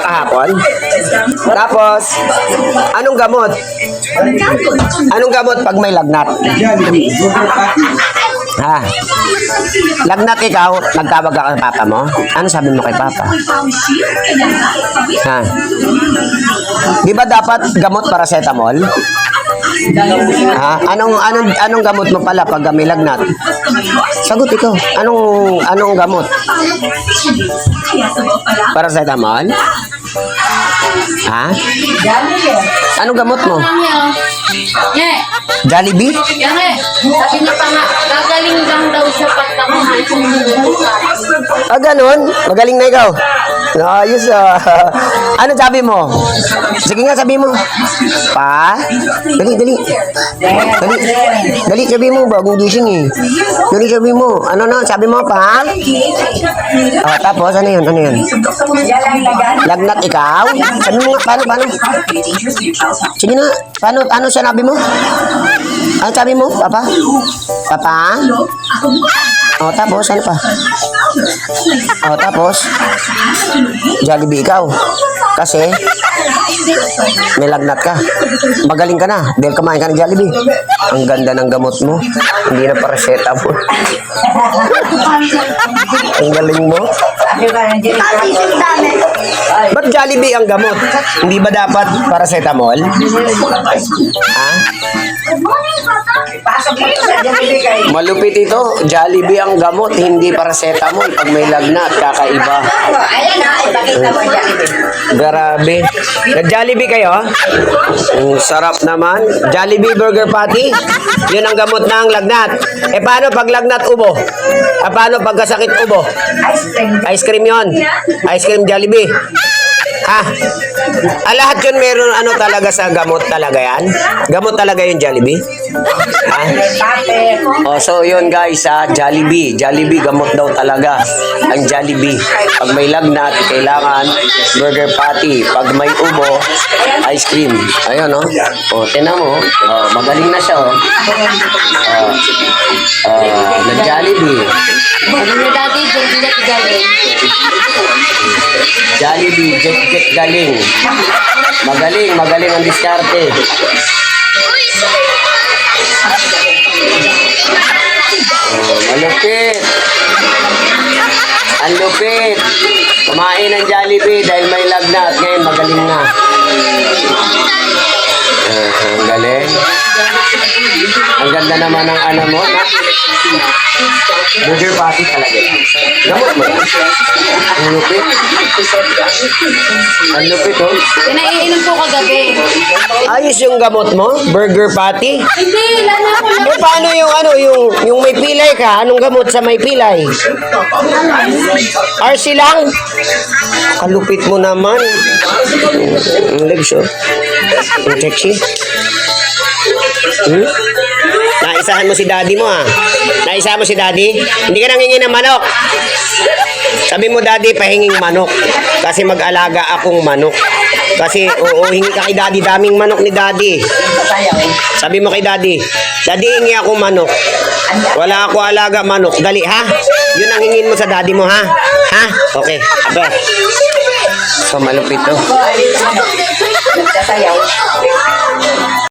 kahapon? Tapos, anong gamot? Anong gamot pag may lagnat? Ha? Lagnat ikaw, nagtawag ka kay papa mo? Ano sabi mo kay papa? Ha? Di ba dapat gamot paracetamol? Ha? Anong gamot mo pala pag may lagnat? Sagot ikaw. Anong gamot? Paracetamol? Ha? Anong gamot mo? Jollibee? Yan eh. Sabi niya pa nga, gagaling lang daw siya pagkakuhan. Ah, ganun? Magaling na ikaw. Ayos ah. Ano sabi mo? Sige nga, sabi mo. Pa? Dali. Dali, sabi mo. Bagong gising eh. Dali, sabi mo. Ano na? Sabi mo, pa? Oh, tapos, ano yun? Lagnat ikaw? Sabi mo nga, paano? Sige na. Ano sinabi mo? Ano sabi mo, papa? Papa? Oh, tapos, ano pa? Oh, tapos? Jollibee ikaw. Kasi, may lagnat ka. Magaling ka na. Dahil kumain ka ng Jollibee. Ang ganda ng gamot mo. Hindi na paracetamol. Ang galing mo. Ba't Jollibee ang gamot? Hindi ba dapat paracetamol? Ha? Malupit ito. Jollibee ang gamot, hindi paracetamol. Pag may lagnat, kakaiba. Grabe. Nag-Jollibee kayo? Ang sarap naman. Jollibee burger patty. Yun ang gamot ng lagnat. Eh paano pag lagnat ubo? Paano pag kasakit ubo? Ice cream yun. Ice cream Jollibee. Ha? Lahat yun meron ano talaga sa gamot talaga yan? Gamot talaga yung Jollibee? Ha? Oh, so yun guys ha, Jollibee. Jollibee gamot daw talaga. Ang Jollibee. Pag may lagnat, kailangan burger patty. Pag may ubo, ice cream. Ayun oh. Oh, tinan mo. Oh, magaling na siya oh. Nag-Jollibee. Sabi niya dati, jet galing. Jollibee, jet galing. Magaling ang diskarte. Oh, malupit. Ang lupit. Kumain ng Jollibee dahil may lagnat. Ngayon magaling na. Ang galing. Ang ganda naman ng ano mo. Burger patty talaga. Gamot mo yan. Ang lupit. Ang lupit oh. Pinaiinom ko kagabi. Ayos yung gamot mo? Burger patty? Hindi, lana ko lang. Eh paano yung ano, yung may pilay ka? Anong gamot sa may pilay? RC lang? Kalupit mo naman. Ang legs oh. Ang sexy. Naisahan mo si daddy mo ah. Naisahan mo si daddy? Hindi ka nangingi ng manok. Sabi mo daddy, pahinging manok. Kasi mag-alaga akong manok. Kasi oo, hingi ka kay daddy. Daming manok ni daddy. Sabi mo kay daddy, daddy hingi ako manok. Wala ako alaga manok. Dali ha? Yun ang hingin mo sa daddy mo ha? Ha? Okay. Abe. So malupit to.